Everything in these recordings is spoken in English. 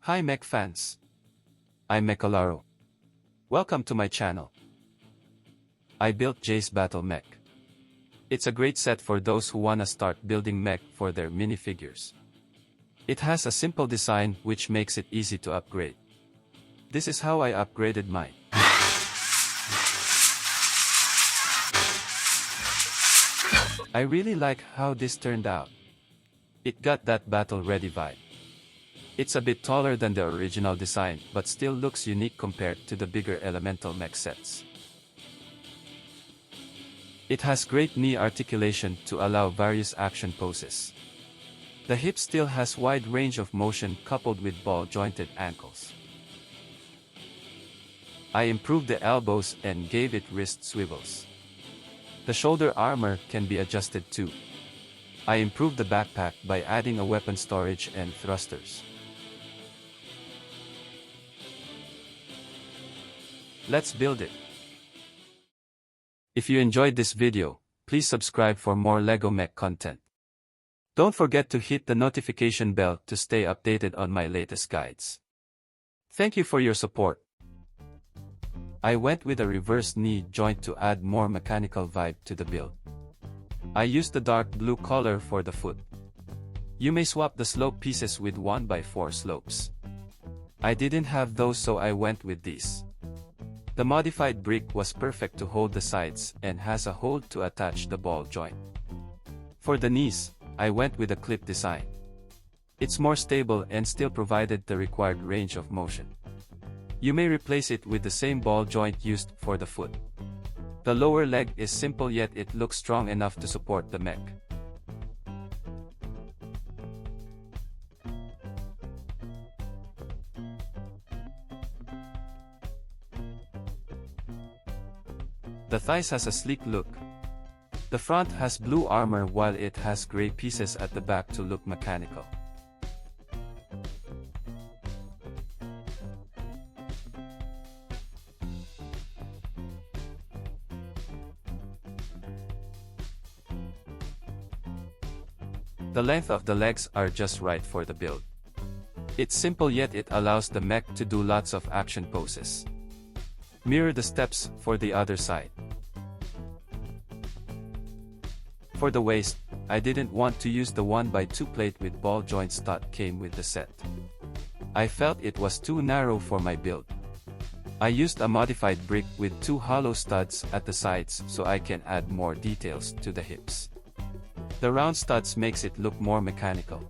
Hi mech fans. I'm Mechalaro. Welcome to my channel. I built Jay's Battle Mech. It's a great set for those who wanna start building mech for their minifigures. It has a simple design which makes it easy to upgrade. This is how I upgraded mine. I really like how this turned out. It got that battle-ready vibe. It's a bit taller than the original design but still looks unique compared to the bigger elemental mech sets. It has great knee articulation to allow various action poses. The hip still has wide range of motion coupled with ball-jointed ankles. I improved the elbows and gave it wrist swivels. The shoulder armor can be adjusted too. I improved the backpack by adding a weapon storage and thrusters. Let's build it. If you enjoyed this video, please subscribe for more LEGO Mech content. Don't forget to hit the notification bell to stay updated on my latest guides. Thank you for your support. I went with a reverse knee joint to add more mechanical vibe to the build. I used the dark blue color for the foot. You may swap the slope pieces with 1x4 slopes. I didn't have those, so I went with these. The modified brick was perfect to hold the sides and has a hole to attach the ball joint. For the knees, I went with a clip design. It's more stable and still provided the required range of motion. You may replace it with the same ball joint used for the foot. The lower leg is simple yet it looks strong enough to support the mech. The thighs has a sleek look. The front has blue armor while it has gray pieces at the back to look mechanical. The length of the legs are just right for the build. It's simple yet it allows the mech to do lots of action poses. Mirror the steps for the other side. For the waist, I didn't want to use the 1x2 plate with ball joints that came with the set. I felt it was too narrow for my build. I used a modified brick with 2 hollow studs at the sides so I can add more details to the hips. The round studs makes it look more mechanical.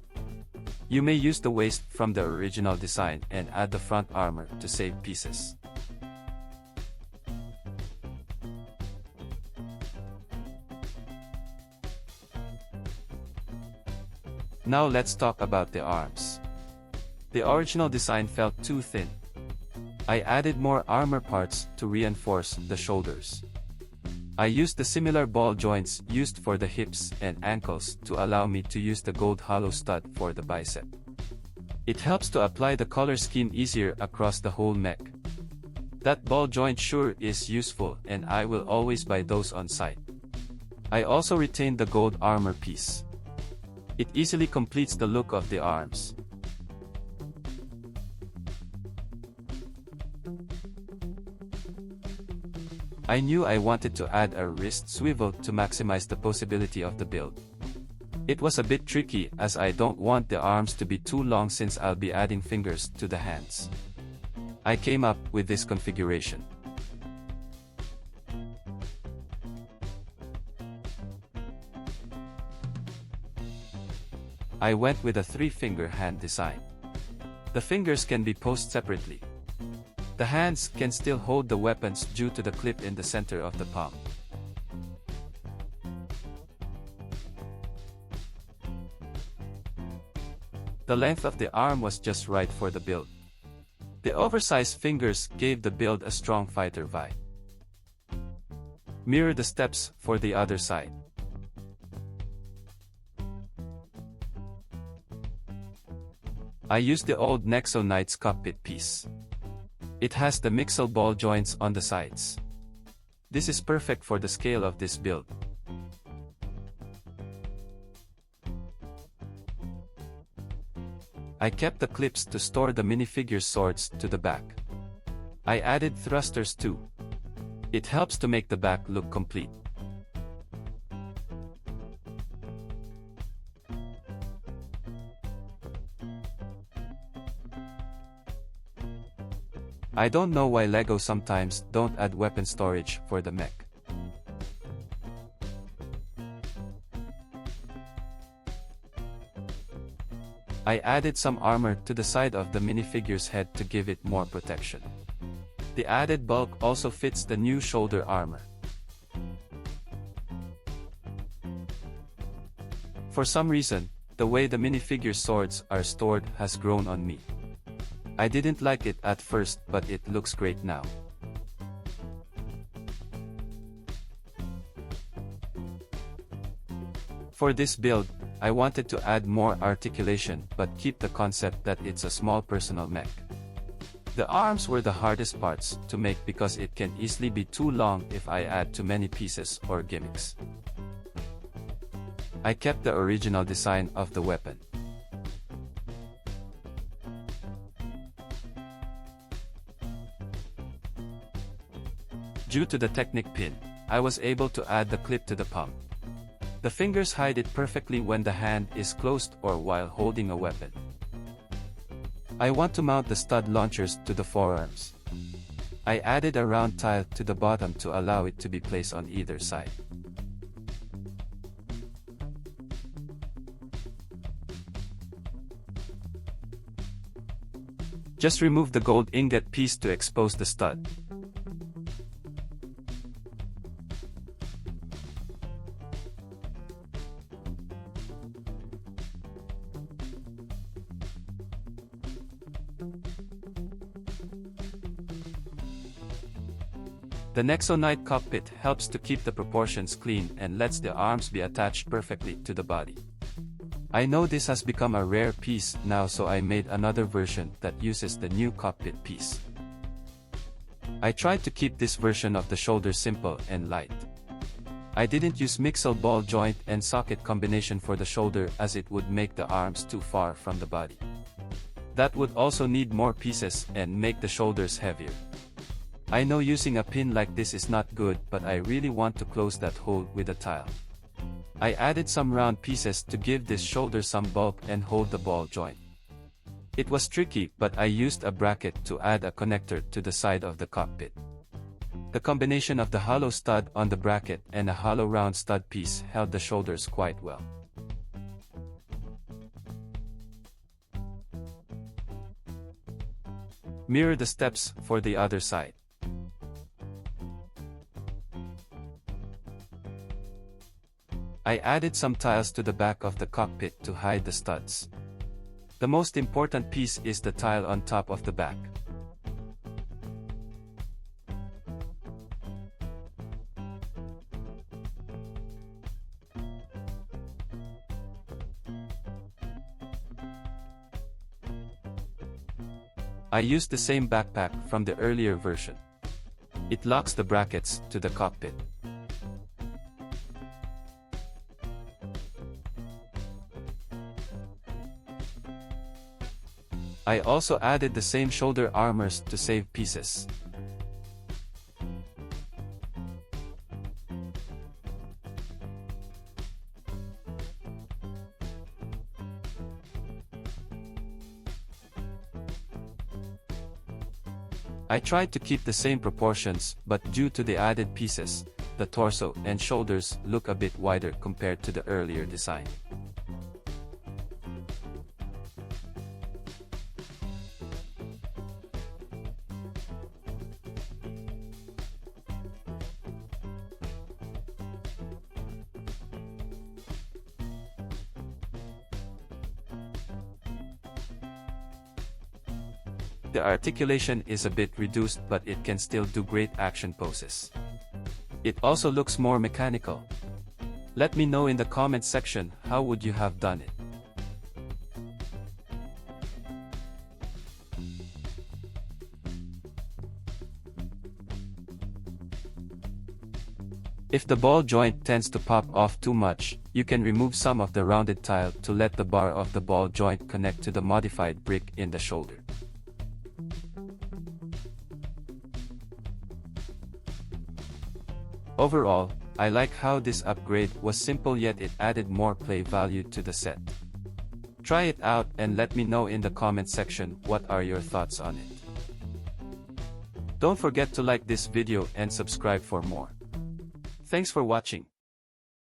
You may use the waist from the original design and add the front armor to save pieces. Now let's talk about the arms. The original design felt too thin. I added more armor parts to reinforce the shoulders. I used the similar ball joints used for the hips and ankles to allow me to use the gold hollow stud for the bicep. It helps to apply the color scheme easier across the whole mech. That ball joint sure is useful and I will always buy those on site. I also retained the gold armor piece. It easily completes the look of the arms. I knew I wanted to add a wrist swivel to maximize the possibility of the build. It was a bit tricky as I don't want the arms to be too long since I'll be adding fingers to the hands. I came up with this configuration. I went with a 3-finger hand design. The fingers can be posed separately. The hands can still hold the weapons due to the clip in the center of the palm. The length of the arm was just right for the build. The oversized fingers gave the build a strong fighter vibe. Mirror the steps for the other side. I used the old Nexo Knight's cockpit piece. It has the Mixel ball joints on the sides. This is perfect for the scale of this build. I kept the clips to store the minifigure swords to the back. I added thrusters too. It helps to make the back look complete. I don't know why LEGO sometimes don't add weapon storage for the mech. I added some armor to the side of the minifigure's head to give it more protection. The added bulk also fits the new shoulder armor. For some reason, the way the minifigure swords are stored has grown on me. I didn't like it at first, but it looks great now. For this build, I wanted to add more articulation but keep the concept that it's a small personal mech. The arms were the hardest parts to make because it can easily be too long if I add too many pieces or gimmicks. I kept the original design of the weapon. Due to the Technic pin, I was able to add the clip to the palm. The fingers hide it perfectly when the hand is closed or while holding a weapon. I want to mount the stud launchers to the forearms. I added a round tile to the bottom to allow it to be placed on either side. Just remove the gold ingot piece to expose the stud. The Nexonite cockpit helps to keep the proportions clean and lets the arms be attached perfectly to the body. I know this has become a rare piece now, so I made another version that uses the new cockpit piece. I tried to keep this version of the shoulder simple and light. I didn't use mixel ball joint and socket combination for the shoulder as it would make the arms too far from the body. That would also need more pieces and make the shoulders heavier. I know using a pin like this is not good, but I really want to close that hole with a tile. I added some round pieces to give this shoulder some bulk and hold the ball joint. It was tricky, but I used a bracket to add a connector to the side of the cockpit. The combination of the hollow stud on the bracket and a hollow round stud piece held the shoulders quite well. Mirror the steps for the other side. I added some tiles to the back of the cockpit to hide the studs. The most important piece is the tile on top of the back. I used the same backpack from the earlier version. It locks the brackets to the cockpit. I also added the same shoulder armors to save pieces. I tried to keep the same proportions, but due to the added pieces, the torso and shoulders look a bit wider compared to the earlier design. The articulation is a bit reduced, but it can still do great action poses. It also looks more mechanical. Let me know in the comment section how would you have done it. If the ball joint tends to pop off too much, you can remove some of the rounded tile to let the bar of the ball joint connect to the modified brick in the shoulder. Overall, I like how this upgrade was simple, yet it added more play value to the set. Try it out and let me know in the comment section what are your thoughts on it. Don't forget to like this video and subscribe for more. Thanks for watching.